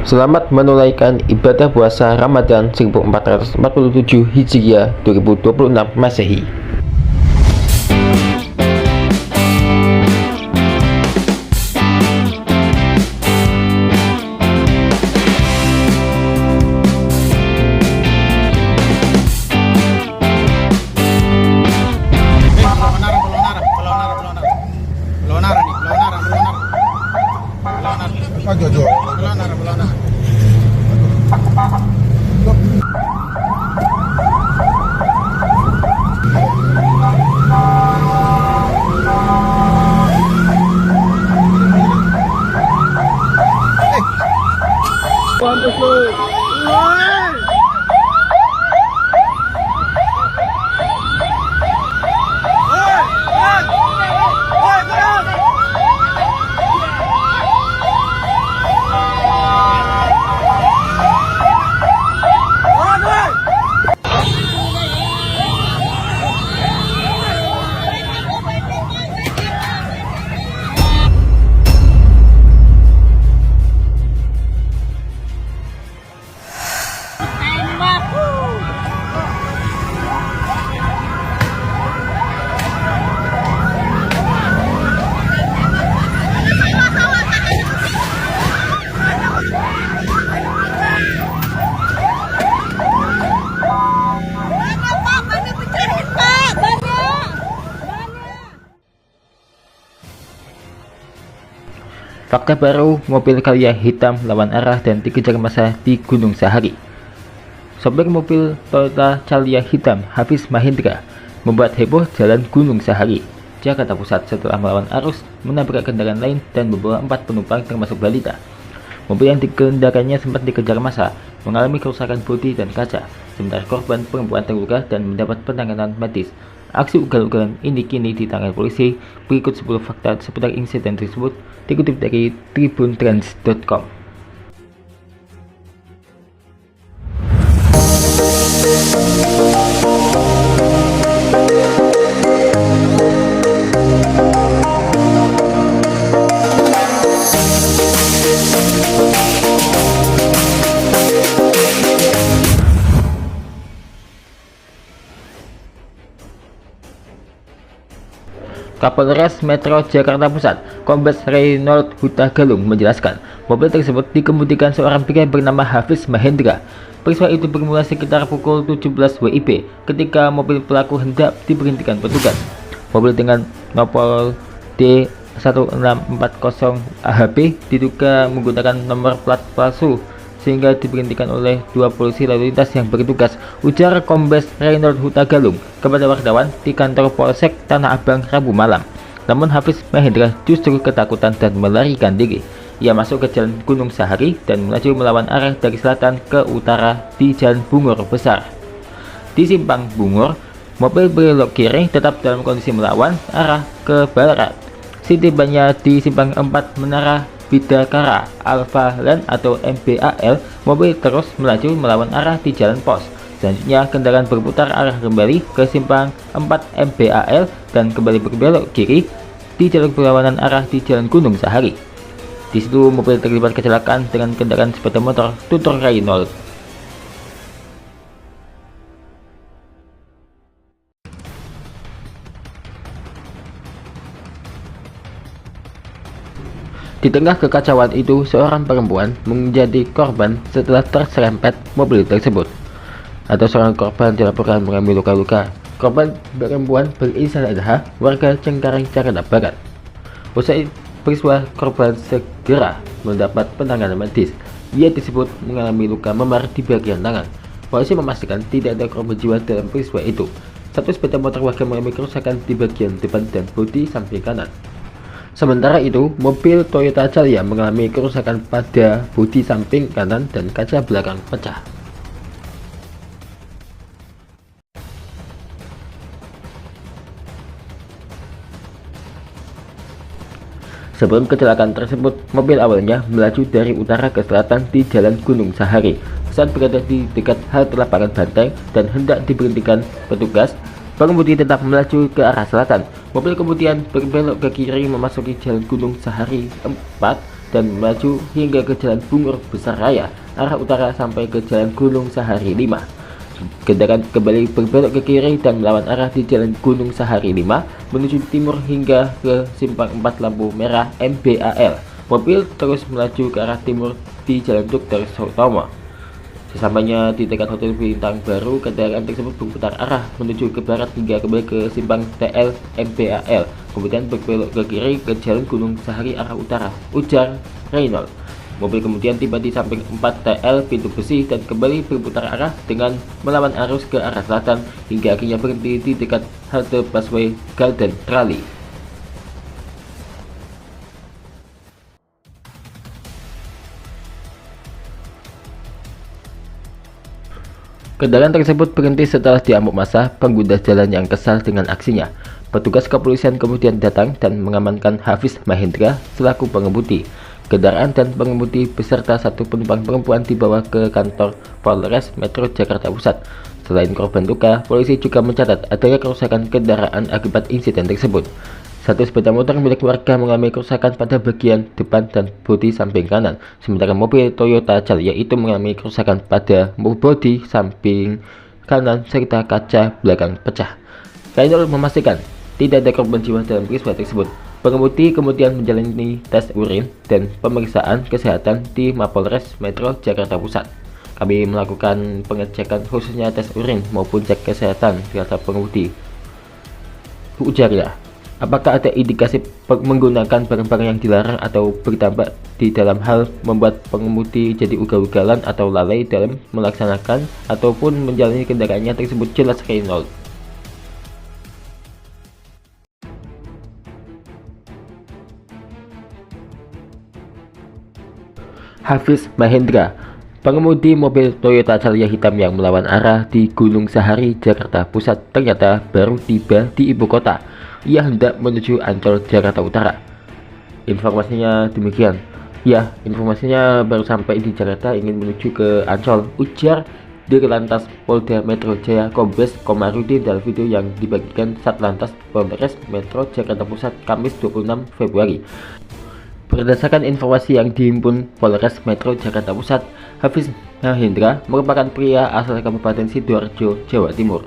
Selamat menunaikan ibadah puasa Ramadan 1447 Hijriah 2026 Masehi. Fakta baru, mobil Calya hitam lawan arah dan dikejar massa di Gunung Sahari. Sopir mobil Toyota Calya hitam Hafiz Mahendra membuat heboh jalan Gunung Sahari, Jakarta Pusat setelah melawan arus, menabrak kendaraan lain dan membawa 4 penumpang termasuk balita. Mobil yang dikendaranya sempat dikejar massa, mengalami kerusakan bodi dan kaca, sementara korban perempuan terluka dan mendapat penanganan medis. Aksi ugal-ugalan ini kini ditangani polisi. Berikut 10 fakta seputar insiden tersebut dikutip dari tribuntrans.com. Kapolres Metro Jakarta Pusat, Kombes Reynold Huta Galung menjelaskan, mobil tersebut dikemudikan seorang pria bernama Hafiz Mahendra. Peristiwa itu bermula sekitar pukul 17 WIB ketika mobil pelaku hendak diberhentikan petugas. Mobil dengan nomor D1640 AHB diduga menggunakan nomor plat palsu sehingga diberhentikan oleh 2 polisi lalu lintas yang bertugas, ujar Kombes Reynold Huta Galung kepada wartawan di kantor Polsek Tanah Abang Rabu malam. Namun Hafiz Mahendra justru ketakutan dan melarikan diri. Ia masuk ke jalan Gunung Sahari dan melaju melawan arah dari selatan ke utara di Jalan Bungur Besar. Di simpang Bungur, mobil belok kiri tetap dalam kondisi melawan arah ke barat. Setibanya di simpang 4 Menara Bidakara Alfa Land atau MBAL, mobil terus melaju melawan arah di Jalan Pos. Selanjutnya kendaraan berputar arah kembali ke simpang 4 MBAL dan kembali berbelok kiri di jalur berlawanan arah di Jalan Gunung Sahari. Di situ mobil terlibat kecelakaan dengan kendaraan sepeda motor, tutur Reynold. Di tengah kekacauan itu, seorang perempuan menjadi korban setelah terserempet mobil tersebut. Ada seorang korban dilaporkan mengalami luka-luka. Korban perempuan berinisial LH, warga Cengkareng, Jakarta Barat. Usai peristiwa, korban segera mendapat penanganan medis. Ia disebut mengalami luka memar di bagian tangan. Polisi memastikan tidak ada korban jiwa dalam peristiwa itu. Satu sepeda motor warga mengalami kerusakan di bagian depan dan bodi samping kanan. Sementara itu, mobil Toyota Calya mengalami kerusakan pada bodi samping kanan dan kaca belakang pecah. Sebelum kecelakaan tersebut, mobil awalnya melaju dari utara ke selatan di Jalan Gunung Sahari. Saat berada di dekat halte lapangan Banteng dan hendak diberhentikan petugas, pengemudi tetap melaju ke arah selatan. Mobil kemudian berbelok ke kiri memasuki Jalan Gunung Sahari 4 dan melaju hingga ke Jalan Bungur Besar Raya arah utara sampai ke Jalan Gunung Sahari 5. Kendaraan kembali berbelok ke kiri dan melawan arah di Jalan Gunung Sahari 5 menuju timur hingga ke simpang 4 lampu merah MBAL. Mobil terus melaju ke arah timur di Jalan Dr. Sutomo. Sesampainya di dekat Hotel Bintang Baru, kendaraan tersebut berputar arah menuju ke barat hingga kembali ke simpang TL MBAL, kemudian berbelok ke kiri ke Jalan Gunung Sahari arah utara, ujar Reynold. Mobil kemudian tiba di samping 4 TL Pintu Besi dan kembali berputar arah dengan melawan arus ke arah selatan hingga akhirnya berhenti di dekat halte busway Garden Rally. Kendaraan tersebut berhenti setelah diamuk massa pengguna jalan yang kesal dengan aksinya. Petugas kepolisian kemudian datang dan mengamankan Hafiz Mahendra selaku pengemudi. Kendaraan dan pengemudi beserta satu penumpang perempuan dibawa ke kantor Polres Metro Jakarta Pusat. Selain korban luka, polisi juga mencatat adanya kerusakan kendaraan akibat insiden tersebut. Satu sepeda motor milik warga mengalami kerusakan pada bagian depan dan bodi samping kanan, sementara mobil Toyota Calya itu mengalami kerusakan pada bodi samping kanan serta kaca belakang pecah. Reynold memastikan tidak ada korban jiwa dalam peristiwa tersebut. Pengemudi kemudian menjalani tes urin dan pemeriksaan kesehatan di Mapolres Metro Jakarta Pusat. Kami melakukan pengecekan khususnya tes urin maupun cek kesehatan terhadap pengemudi, ujarnya. Apakah ada indikasi menggunakan barang-barang yang dilarang atau bertambah di dalam hal membuat pengemudi jadi ugal-ugalan atau lalai dalam melaksanakan ataupun menjalani kendaraannya tersebut, jelas Reynold. Hafiz Mahendra, pengemudi mobil Toyota Calya hitam yang melawan arah di Gunung Sahari, Jakarta Pusat, ternyata baru tiba di ibu kota. Ia hendak menuju Ancol, Jakarta Utara. Informasinya demikian. Ya, informasinya baru sampai di Jakarta, ingin menuju ke Ancol, ujar Dirlantas Polda Metro Jaya Kombes Komarudin dalam video yang dibagikan Satlantas Polres Metro Jakarta Pusat Kamis 26 Februari. Berdasarkan informasi yang dihimpun Polres Metro Jakarta Pusat, Hafiz Mahendra merupakan pria asal Kabupaten Sidoarjo, Jawa Timur.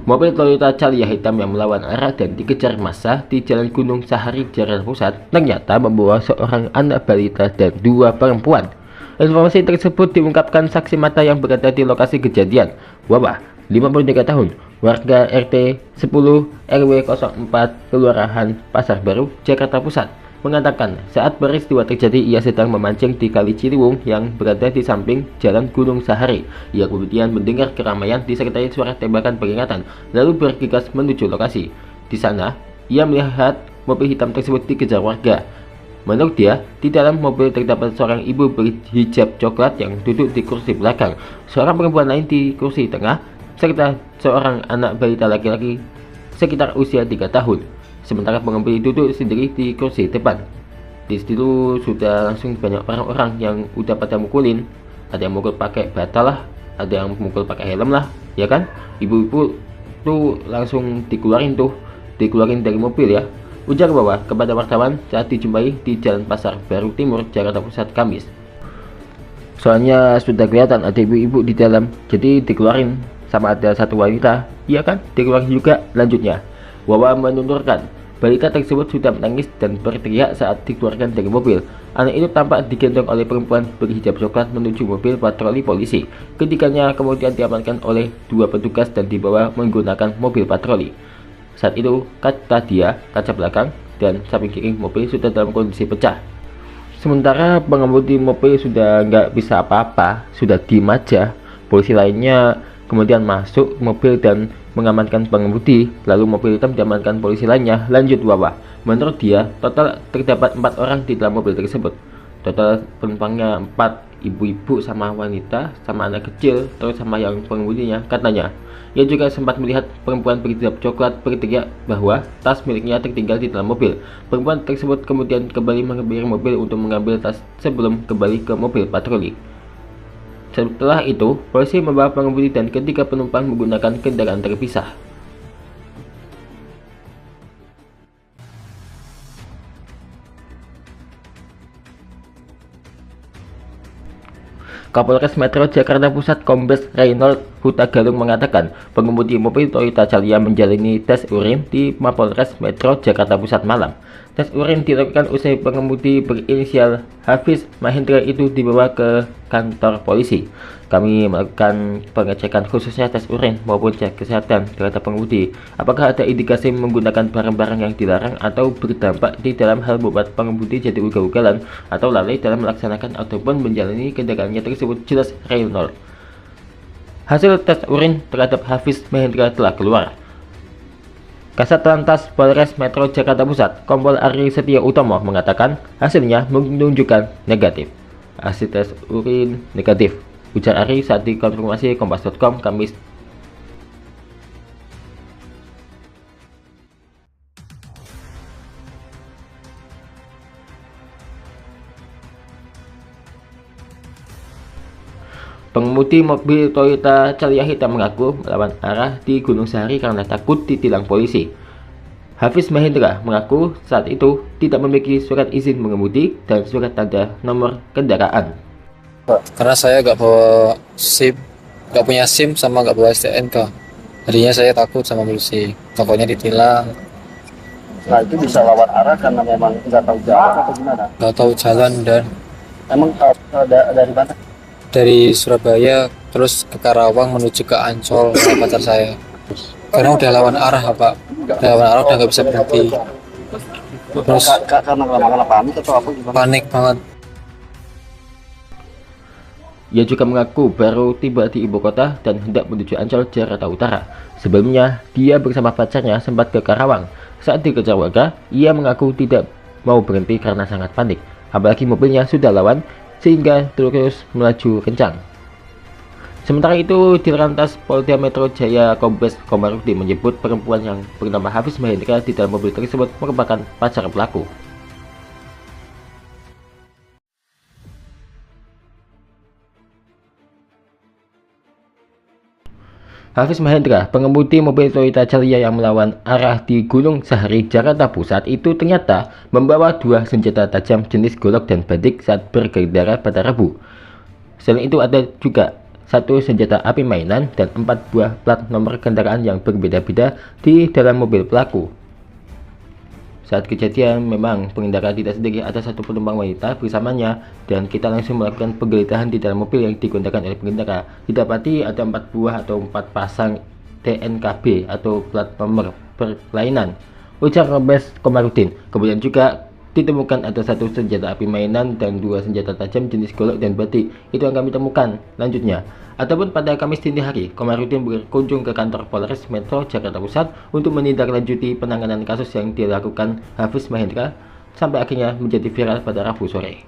Mobil Toyota Calya hitam yang melawan arah dan dikejar massa di Jalan Gunung Sahari, Jakarta Pusat ternyata membawa seorang anak balita dan 2 perempuan. Informasi tersebut diungkapkan saksi mata yang berada di lokasi kejadian. Wabah, 53 tahun, warga RT 10 RW 04 Kelurahan Pasar Baru, Jakarta Pusat, mengatakan saat peristiwa terjadi ia sedang memancing di Kali Ciliwung yang berada di samping Jalan Gunung Sahari. Ia kemudian mendengar keramaian disertai suara tembakan peringatan, lalu bergegas menuju lokasi. Di sana, ia melihat mobil hitam tersebut dikejar warga. Menurut dia, di dalam mobil terdapat seorang ibu berhijab coklat yang duduk di kursi belakang, seorang perempuan lain di kursi tengah, serta seorang anak balita laki-laki sekitar usia 3 tahun. Sementara pengemudi duduk sendiri di kursi depan. Di situ sudah langsung banyak orang-orang yang udah pada mukulin. Ada yang mukul pakai bata lah, ada yang mukul pakai helm lah, ya kan? Ibu-ibu tuh langsung dikeluarin dari mobil ya. Ujar bahwa kepada wartawan saat dijumpai di Jalan Pasar Baru Timur, Jakarta Pusat Kamis. Soalnya sudah kelihatan ada ibu-ibu di dalam, jadi dikeluarin sama ada satu wanita, iya kan? Dikeluarin juga, lanjutnya. Wawa menuturkan, balita tersebut sudah menangis dan berteriak saat dikeluarkan dari mobil. Anak itu tampak digendong oleh perempuan berhijab coklat menuju mobil patroli polisi. Ketiganya kemudian diamankan oleh 2 petugas dan dibawa menggunakan mobil patroli. Saat itu, kaca belakang dan samping kiri mobil sudah dalam kondisi pecah. Sementara pengemudi mobil sudah nggak bisa apa-apa, sudah diem aja. Polisi lainnya kemudian masuk mobil dan mengamankan pengemudi, lalu mobil hitam diamankan polisi lainnya. Lanjut Wawa, menurut dia total terdapat 4 orang di dalam mobil tersebut. Total penumpangnya 4, ibu-ibu sama wanita sama anak kecil, terus sama yang pengemudinya. Katanya ia juga sempat melihat perempuan berhijab coklat berteriak bahwa tas miliknya tertinggal di dalam mobil. Perempuan tersebut kemudian kembali mengebiri mobil untuk mengambil tas sebelum kembali ke mobil patroli. Setelah itu, polisi membawa pengemudi dan ketiga penumpang menggunakan kendaraan terpisah. Kapolres Metro Jakarta Pusat Kombes Reynold Huta Galung mengatakan pengemudi mobil Toyota Calya menjalani tes urin di Mapolres Metro Jakarta Pusat malam. Tes urin dilakukan usai pengemudi berinisial Hafiz Mahendra itu dibawa ke kantor polisi. Kami melakukan pengecekan khususnya tes urin maupun cek kesehatan terhadap pengemudi. Apakah ada indikasi menggunakan barang-barang yang dilarang atau berdampak di dalam hal membuat pengemudi jadi ugal-ugalan atau lalai dalam melaksanakan ataupun menjalani kendaraannya tersebut, jelas Reynold. Hasil tes urin terhadap Hafiz Mahendra telah keluar. Kasat Lantas Polres Metro Jakarta Pusat, Kompol Ari Setia Utomo mengatakan hasilnya menunjukkan negatif. Hasil tes urin negatif, ujar Ari saat dikonfirmasi Kompas.com Kamis. Pengemudi mobil Toyota Calya hitam mengaku melawan arah di Gunung Sahari karena takut ditilang polisi. Hafiz Mahendra mengaku saat itu tidak memiliki surat izin mengemudi dan surat tanda nomor kendaraan. Karena saya nggak bawa SIM, nggak punya SIM sama nggak bawa STNK. Jadinya saya takut sama polisi, takutnya ditilang. Nah itu bisa lawan arah karena memang nggak tahu jalan atau gimana? Nggak tahu jalan dan Emang dari mana? dari Surabaya terus ke Karawang menuju ke Ancol sama pacar saya. Karena udah lawan arah Pak, udah lawan arah udah nggak bisa berhenti. Terus Karena panik atau apa gimana? panik banget. Ia juga mengaku baru tiba di ibu kota dan hendak menuju Ancol, Jakarta Utara. Sebelumnya, dia bersama pacarnya sempat ke Karawang. Saat dikejar warga, ia mengaku tidak mau berhenti karena sangat panik. Apalagi mobilnya sudah lawan, sehingga terus melaju kencang. Sementara itu, di Lantas Polda Metro Jaya Kombes Komarudin menyebut perempuan yang bernama Hafiz Mahendra di dalam mobil tersebut merupakan pacar pelaku. Hafiz Mahendra, pengemudi mobil Toyota Calya yang melawan arah di Gunung Sahari, Jakarta Pusat itu ternyata membawa 2 senjata tajam jenis golok dan badik saat berkendara pada Rabu. Selain itu ada juga 1 senjata api mainan dan 4 buah plat nomor kendaraan yang berbeda-beda di dalam mobil pelaku. Saat kejadian, memang pengendara tidak sendiri, ada 1 penumpang wanita bersamanya dan kita langsung melakukan penggeledahan di dalam mobil yang digunakan oleh pengendara. Didapati ada 4 buah atau 4 pasang TNKB atau plat nomor perlainan, ujar Kombes Komarudin. Kemudian juga ditemukan ada 1 senjata api mainan dan 2 senjata tajam jenis golok dan batik. Itu yang kami temukan. Lanjutnya, ataupun pada Kamis dini hari, Komarudin berkunjung ke kantor Polres Metro Jakarta Pusat untuk menindaklanjuti penanganan kasus yang dilakukan Hafiz Mahendra sampai akhirnya menjadi viral pada Rabu sore.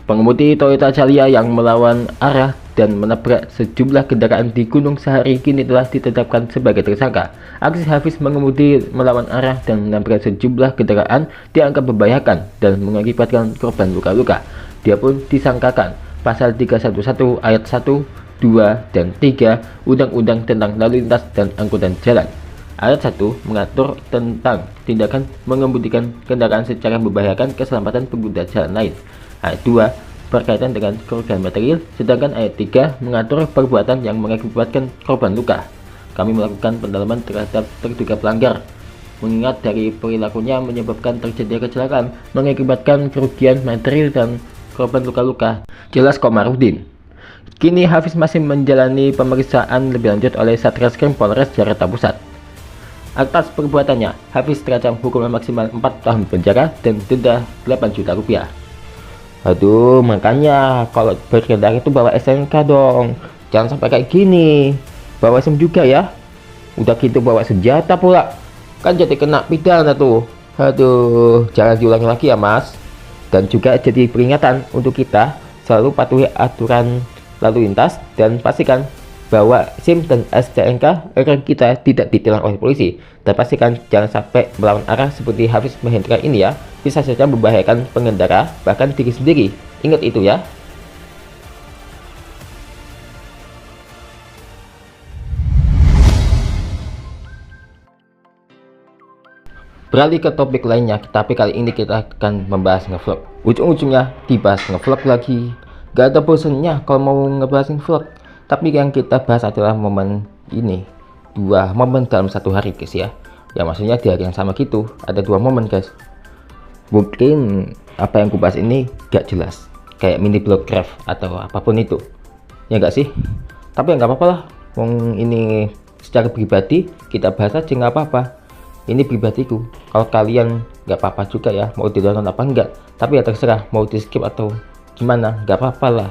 Pengemudi Toyota Calya yang melawan arah dan menabrak sejumlah kendaraan di Gunung Sahari kini telah ditetapkan sebagai tersangka. Aksi Hafiz mengemudi melawan arah dan menabrak sejumlah kendaraan dianggap membahayakan dan mengakibatkan korban luka-luka. Dia pun disangkakan pasal 311 ayat 1, 2, dan 3 Undang-Undang tentang Lalu Lintas dan Angkutan Jalan. Ayat 1 mengatur tentang tindakan mengemudikan kendaraan secara membahayakan keselamatan pengguna jalan lain. Ayat 2 berkaitan dengan kerugian material, sedangkan ayat 3 mengatur perbuatan yang mengakibatkan korban luka. Kami melakukan pendalaman terhadap terduga pelanggar, mengingat dari perilakunya menyebabkan terjadi kecelakaan, mengakibatkan kerugian material dan korban luka-luka, jelas Komarudin. Kini Hafiz masih menjalani pemeriksaan lebih lanjut oleh Satreskrim Polres Jakarta Pusat. Atas perbuatannya, Hafiz terancam hukuman maksimal 4 tahun penjara dan denda 8 juta rupiah. Aduh, makanya kalau berkendara itu bawa SNK dong. Jangan sampai kayak gini. Bawa SIM juga ya. Udah gitu bawa senjata pula. Kan jadi kena pidana tuh. Aduh, jangan diulangi lagi ya mas. Dan juga jadi peringatan untuk kita selalu patuhi aturan lalu lintas dan pastikan bawa SIM dan STNK agar kita tidak ditilang oleh polisi. Dan pastikan jangan sampai melawan arah seperti Hafiz Mahendra ini ya, bisa saja membahayakan pengendara bahkan diri sendiri. Ingat itu ya. Beralih ke topik lainnya, tapi kali ini kita akan membahas ngevlog. Ujung-ujungnya dibahas ngevlog lagi. Gak ada bosannya kalau mau ngebahasin vlog. Tapi yang kita bahas adalah momen ini, 2 momen dalam satu hari guys ya. Ya maksudnya di hari yang sama gitu, ada 2 momen guys. Mungkin apa yang kubahas ini gak jelas, kayak mini blog craft atau apapun itu, ya gak sih? Tapi ya gak apa-apa lah, ini secara pribadi kita bahas aja, gak apa-apa. Ini pribadiku, kalau kalian nggak apa-apa juga ya mau ditonton apa enggak, tapi ya terserah mau di skip atau gimana, nggak apa-apa lah.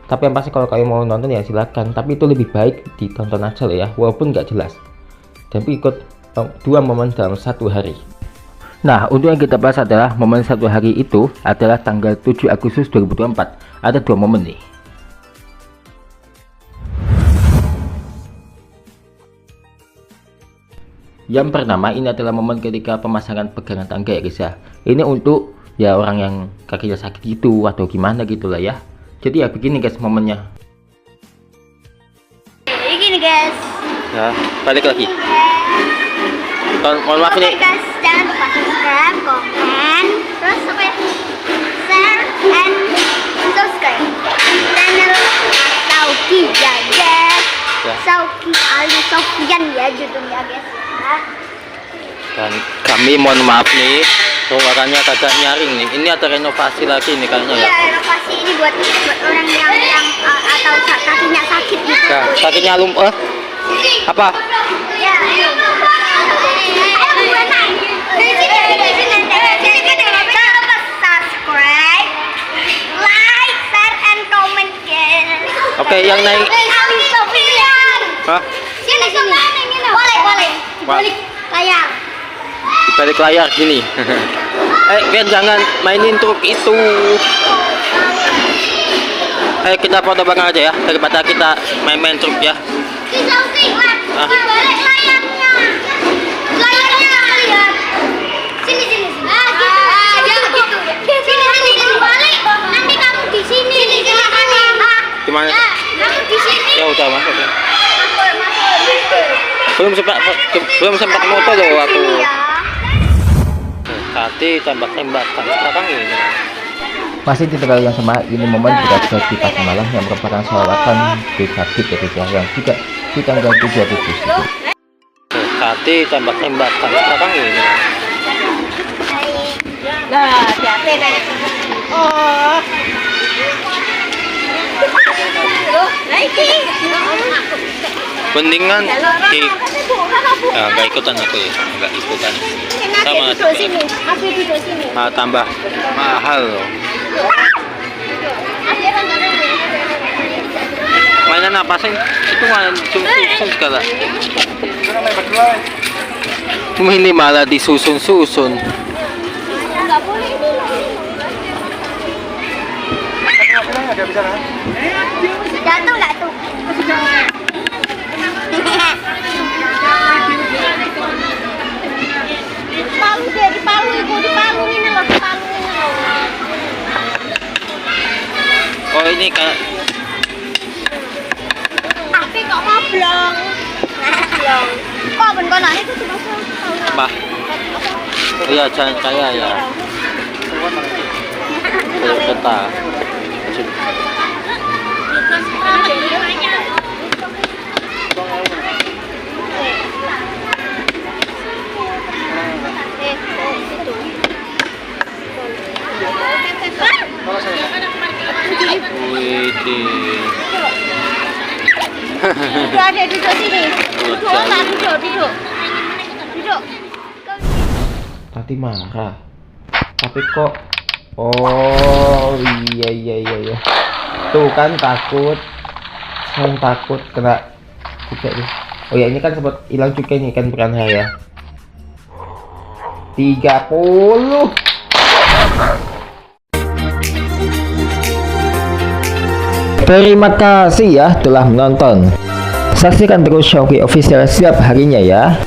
Tapi yang pasti kalau kalian mau nonton ya silakan, tapi itu lebih baik ditonton aja lah ya, walaupun nggak jelas. Dan ikut 2 momen dalam satu hari. Nah, untuk yang kita bahas adalah momen satu hari itu adalah tanggal 7 Agustus 2024. Ada 2 momen nih. Yang pertama, ini adalah momen ketika pemasangan pegangan tangga ya guys ya. Ini untuk ya orang yang kakinya sakit gitu atau gimana gitu lah ya. Jadi ya begini guys momennya. Begini guys. Ya, balik lagi. Mohon maaf nih. Guys, jangan lupa subscribe, komen, terus share and subscribe channel Sauki Jaja. Sauki Ali Sofian ya judulnya guys. Dan kami mohon maaf nih, suaranya kagak nyaring nih. Ini ada renovasi lagi nih kayaknya ya. Iya, renovasi ini buat orang yang atau kakinya sakit gitu. Nah, kakinya apa? Ya, ayo. Subscribe, like, share, and comment guys. Oke, yang naik. Ali Sofian. Hah? Sini. Boleh. Balik layar. Di balik layar gini. Biar jangan mainin truk itu. Kita foto bareng aja ya, daripada kita main-main truk ya. Balik layarnya. Layarnya lihat. Sini. Gitu. Sini balik. Nanti kamu di sini. Gimana? Kamu di sini. Ya udah masuk ya. Masuk. Belum sempat moto loh aku. Iya. Tadi tembak-tembakan sekarang ini. Masih di tanggal yang sama, ini momen juga terjadi pada malam yang merupakan sholawatan di Habib ya, yang juga di tanggal 7 Agustus itu. Tadi tembak-tembakan sekarang ini. Nah, siapa nih? Oh. Mendingan nggak ikutan aku ya, nggak ikutan. Sama duduk sini. Aku duduk sini. Tambah mahal loh. Mainan apa sih? Itu main susun segala. Ini malah disusun-susun. Enggak boleh. Jatuh nggak tuh? Palu deh, di palu itu, di palu ini loh, di palu ini loh. Oh ini kayak Tapi kok ngoblong? Ngoblong. Kok ben kono itu cuma apa? Iya jangan kaya ya. Peta. Duduk sini. Duduk. Tadi marah. Tapi kok oh iya. Tuh kan takut kena juga nih. Oh ya ini kan sempat hilang juga nih kan perannya ya. 30. Terima kasih ya telah menonton. Saksikan terus Shauki Official setiap harinya ya.